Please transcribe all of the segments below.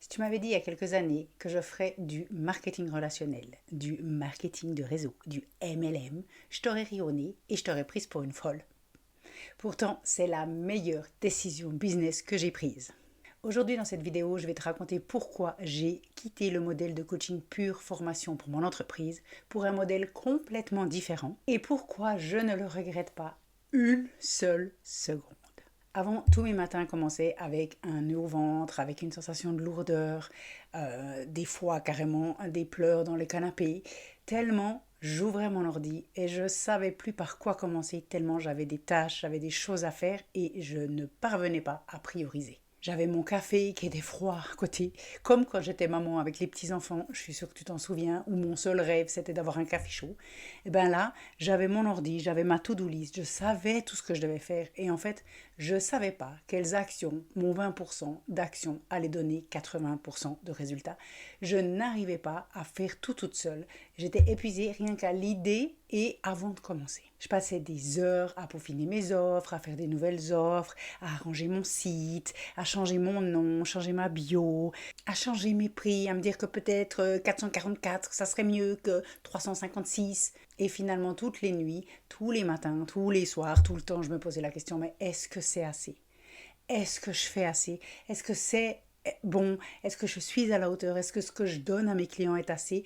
Si tu m'avais dit il y a quelques années que je ferais du marketing relationnel, du marketing de réseau, du MLM, je t'aurais ri au nez et je t'aurais prise pour une folle. Pourtant, c'est la meilleure décision business que j'ai prise. Aujourd'hui, dans cette vidéo, je vais te raconter pourquoi j'ai quitté le modèle de coaching pure formation pour mon entreprise pour un modèle complètement différent et pourquoi je ne le regrette pas une seule seconde. Avant, tous mes matins commençaient avec un nœud au ventre, avec une sensation de lourdeur, des fois carrément des pleurs dans le canapé, tellement j'ouvrais mon ordi et je ne savais plus par quoi commencer, tellement j'avais des tâches, j'avais des choses à faire et je ne parvenais pas à prioriser. J'avais mon café qui était froid à côté, comme quand j'étais maman avec les petits-enfants, je suis sûre que tu t'en souviens, où mon seul rêve c'était d'avoir un café chaud. Et bien là, j'avais mon ordi, j'avais ma to-do list, je savais tout ce que je devais faire. Et en fait, je ne savais pas quelles actions, mon 20% d'actions allait donner 80% de résultats. Je n'arrivais pas à faire tout toute seule. J'étais épuisée rien qu'à l'idée et avant de commencer. Je passais des heures à peaufiner mes offres, à faire des nouvelles offres, à arranger mon site, à changer mon nom, changer ma bio, à changer mes prix, à me dire que peut-être 444, ça serait mieux que 356. Et finalement, toutes les nuits, tous les matins, tous les soirs, tout le temps, je me posais la question, mais est-ce que c'est assez? Est-ce que je fais assez? Est-ce que c'est bon? Est-ce que je suis à la hauteur? Est-ce que ce que je donne à mes clients est assez?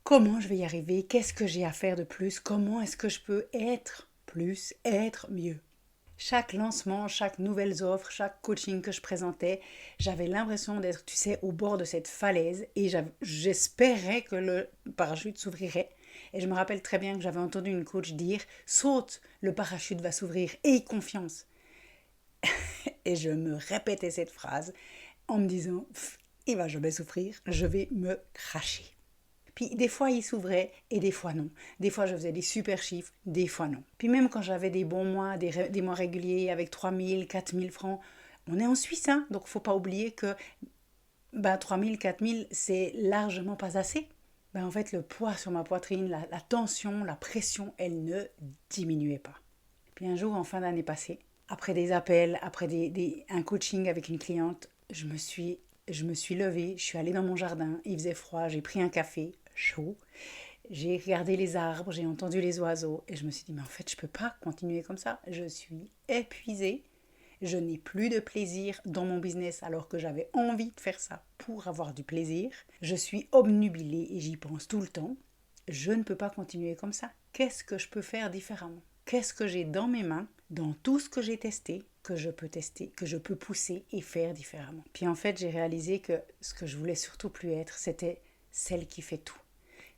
Comment je vais y arriver? Qu'est-ce que j'ai à faire de plus? Comment est-ce que je peux être plus, être mieux? Chaque lancement, chaque nouvelle offre, chaque coaching que je présentais, j'avais l'impression d'être, tu sais, au bord de cette falaise et j'espérais que le parachute s'ouvrirait. Et je me rappelle très bien que j'avais entendu une coach dire saute, le parachute va s'ouvrir, aie confiance. Et je me répétais cette phrase en me disant il va jamais s'ouvrir, je vais me cracher. Puis des fois il s'ouvrait et des fois non. Des fois je faisais des super chiffres, des fois non. Puis même quand j'avais des bons mois, des mois réguliers avec 3000, 4000 francs, on est en Suisse, hein, donc faut pas oublier que 3000, 4000 c'est largement pas assez. En fait le poids sur ma poitrine, la tension, la pression, elle ne diminuait pas. Puis un jour en fin d'année passée, après des appels, après un coaching avec une cliente, je me suis levée, je suis allée dans mon jardin, il faisait froid, j'ai pris un café chaud, j'ai regardé les arbres, j'ai entendu les oiseaux et je me suis dit mais en fait je peux pas continuer comme ça, je suis épuisée, je n'ai plus de plaisir dans mon business alors que j'avais envie de faire ça pour avoir du plaisir, je suis obnubilée et j'y pense tout le temps, je ne peux pas continuer comme ça, qu'est-ce que je peux faire différemment? Qu'est-ce que j'ai dans mes mains, dans tout ce que j'ai testé, que je peux tester, que je peux pousser et faire différemment. Puis en fait, j'ai réalisé que ce que je voulais surtout plus être, c'était celle qui fait tout.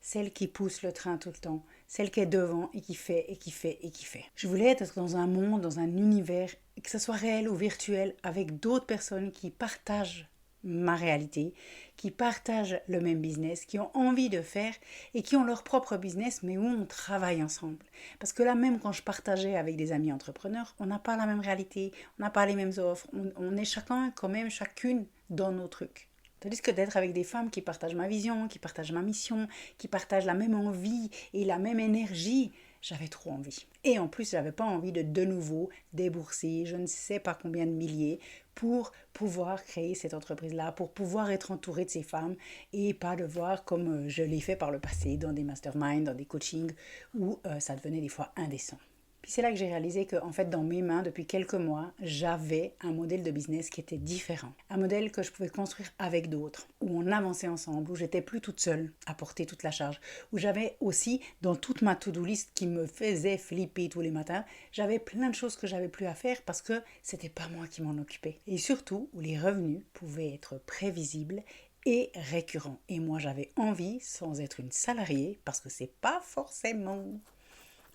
Celle qui pousse le train tout le temps, celle qui est devant et qui fait et qui fait et qui fait. Je voulais être dans un monde, dans un univers, que ce soit réel ou virtuel, avec d'autres personnes qui partagent ma réalité, qui partagent le même business, qui ont envie de faire et qui ont leur propre business, mais où on travaille ensemble. Parce que là, même quand je partageais avec des amis entrepreneurs, on n'a pas la même réalité, on n'a pas les mêmes offres, on est chacun, quand même, chacune dans nos trucs. Tandis que d'être avec des femmes qui partagent ma vision, qui partagent ma mission, qui partagent la même envie et la même énergie, j'avais trop envie. Et en plus, j'avais pas envie de nouveau débourser je ne sais pas combien de milliers pour pouvoir créer cette entreprise-là, pour pouvoir être entourée de ces femmes et pas le voir comme je l'ai fait par le passé dans des masterminds, dans des coachings où ça devenait des fois indécent. Puis c'est là que j'ai réalisé que, en fait, dans mes mains, depuis quelques mois, j'avais un modèle de business qui était différent. Un modèle que je pouvais construire avec d'autres, où on avançait ensemble, où j'étais plus toute seule à porter toute la charge, où j'avais aussi, dans toute ma to-do list qui me faisait flipper tous les matins, j'avais plein de choses que j'avais plus à faire parce que c'était pas moi qui m'en occupais. Et surtout, où les revenus pouvaient être prévisibles et récurrents. Et moi, j'avais envie, sans être une salariée, parce que c'est pas forcément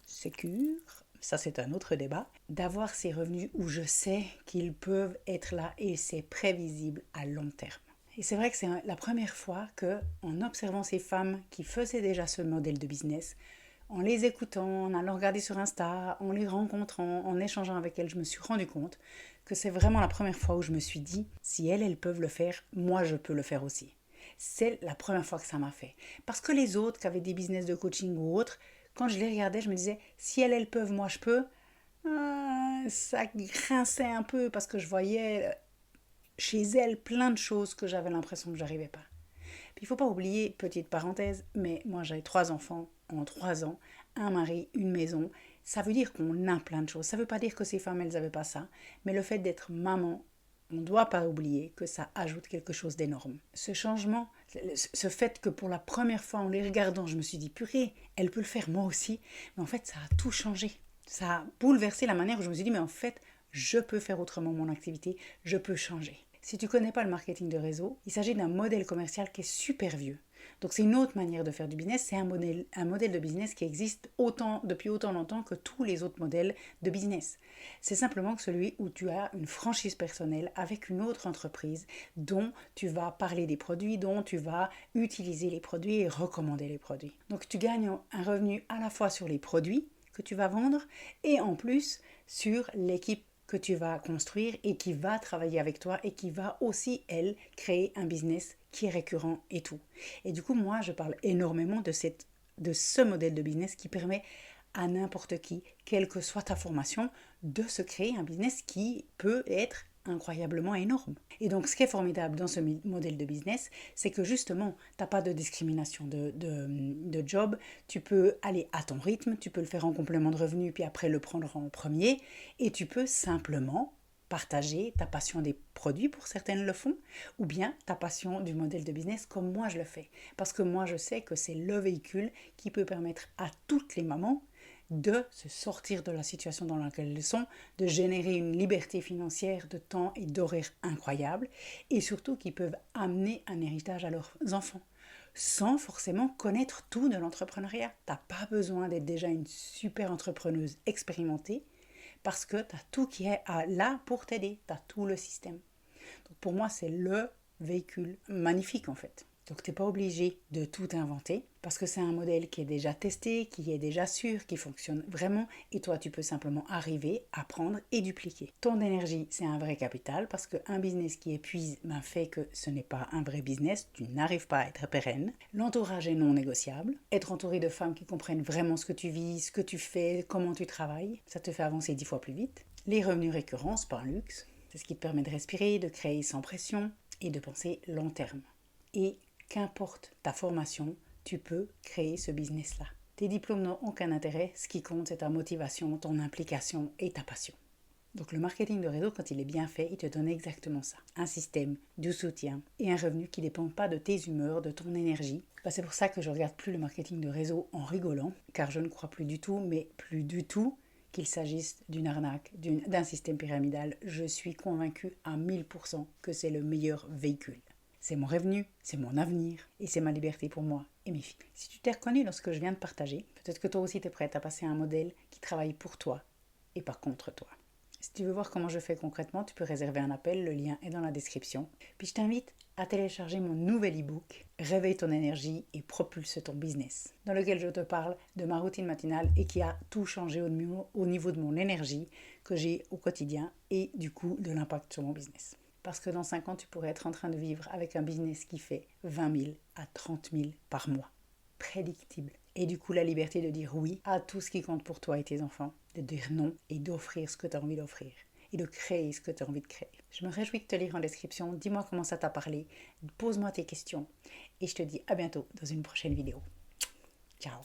sécure, ça c'est un autre débat, d'avoir ces revenus où je sais qu'ils peuvent être là et c'est prévisible à long terme. Et c'est vrai que c'est la première fois que, en observant ces femmes qui faisaient déjà ce modèle de business, en les écoutant, en allant regarder sur Insta, en les rencontrant, en échangeant avec elles, je me suis rendu compte que c'est vraiment la première fois où je me suis dit, si elles peuvent le faire, moi je peux le faire aussi. C'est la première fois que ça m'a fait. Parce que les autres qui avaient des business de coaching ou autres, quand je les regardais, je me disais, si elles peuvent, moi je peux. Ça grinçait un peu parce que je voyais chez elle plein de choses que j'avais l'impression que j'arrivais pas. Puis il faut pas oublier, petite parenthèse, mais moi j'ai 3 enfants en 3 ans, un mari, une maison. Ça veut dire qu'on a plein de choses. Ça veut pas dire que ces femmes, elles n'avaient pas ça. Mais le fait d'être maman, on ne doit pas oublier que ça ajoute quelque chose d'énorme. Ce changement, ce fait que pour la première fois en les regardant, je me suis dit, purée, elle peut le faire moi aussi. Mais en fait, ça a tout changé. Ça a bouleversé la manière où je me suis dit, mais en fait, je peux faire autrement mon activité, je peux changer. Si tu ne connais pas le marketing de réseau, il s'agit d'un modèle commercial qui est super vieux. Donc c'est une autre manière de faire du business, c'est un modèle de business qui existe depuis autant longtemps que tous les autres modèles de business. C'est simplement que celui où tu as une franchise personnelle avec une autre entreprise dont tu vas parler des produits, dont tu vas utiliser les produits et recommander les produits. Donc tu gagnes un revenu à la fois sur les produits que tu vas vendre et en plus sur l'équipe que tu vas construire et qui va travailler avec toi et qui va aussi, elle, créer un business qui est récurrent et tout. Et du coup, moi, je parle énormément de ce modèle de business qui permet à n'importe qui, quelle que soit ta formation, de se créer un business qui peut être incroyablement énorme. Et donc, ce qui est formidable dans ce modèle de business, c'est que justement, tu n'as pas de discrimination de job. Tu peux aller à ton rythme, tu peux le faire en complément de revenu, puis après le prendre en premier. Et tu peux simplement partager ta passion des produits, pour certaines le font, ou bien ta passion du modèle de business comme moi je le fais. Parce que moi, je sais que c'est le véhicule qui peut permettre à toutes les mamans de se sortir de la situation dans laquelle elles sont, de générer une liberté financière, de temps et d'horaire incroyable, et surtout qui peuvent amener un héritage à leurs enfants, sans forcément connaître tout de l'entrepreneuriat. Tu n'as pas besoin d'être déjà une super entrepreneuse expérimentée, parce que tu as tout qui est là pour t'aider, tu as tout le système. Donc pour moi, c'est le véhicule magnifique en fait. Donc tu n'es pas obligé de tout inventer parce que c'est un modèle qui est déjà testé, qui est déjà sûr, qui fonctionne vraiment et toi tu peux simplement arriver, apprendre et dupliquer. Ton énergie c'est un vrai capital parce qu'un business qui épuise fait que ce n'est pas un vrai business, tu n'arrives pas à être pérenne. L'entourage est non négociable. Être entouré de femmes qui comprennent vraiment ce que tu vis, ce que tu fais, comment tu travailles, ça te fait avancer 10 fois plus vite. Les revenus récurrents, c'est pas un luxe. C'est ce qui te permet de respirer, de créer sans pression et de penser long terme. Et qu'importe ta formation, tu peux créer ce business-là. Tes diplômes n'ont aucun intérêt, ce qui compte c'est ta motivation, ton implication et ta passion. Donc le marketing de réseau, quand il est bien fait, il te donne exactement ça. Un système, du soutien et un revenu qui ne dépend pas de tes humeurs, de ton énergie. C'est pour ça que je ne regarde plus le marketing de réseau en rigolant, car je ne crois plus du tout, qu'il s'agisse d'une arnaque, d'un système pyramidal. Je suis convaincue à 1000% que c'est le meilleur véhicule. C'est mon revenu, c'est mon avenir et c'est ma liberté pour moi et mes filles. Si tu t'es reconnu dans ce que je viens de partager, peut-être que toi aussi tu es prête à passer à un modèle qui travaille pour toi et pas contre toi. Si tu veux voir comment je fais concrètement, tu peux réserver un appel, le lien est dans la description. Puis je t'invite à télécharger mon nouvel e-book « Réveille ton énergie et propulse ton business » dans lequel je te parle de ma routine matinale et qui a tout changé au niveau de mon énergie que j'ai au quotidien et du coup de l'impact sur mon business. Parce que dans 5 ans, tu pourrais être en train de vivre avec un business qui fait 20 000 à 30 000 par mois. Prédictible. Et du coup, la liberté de dire oui à tout ce qui compte pour toi et tes enfants. De dire non et d'offrir ce que tu as envie d'offrir. Et de créer ce que tu as envie de créer. Je me réjouis de te lire en description. Dis-moi comment ça t'a parlé. Pose-moi tes questions. Et je te dis à bientôt dans une prochaine vidéo. Ciao.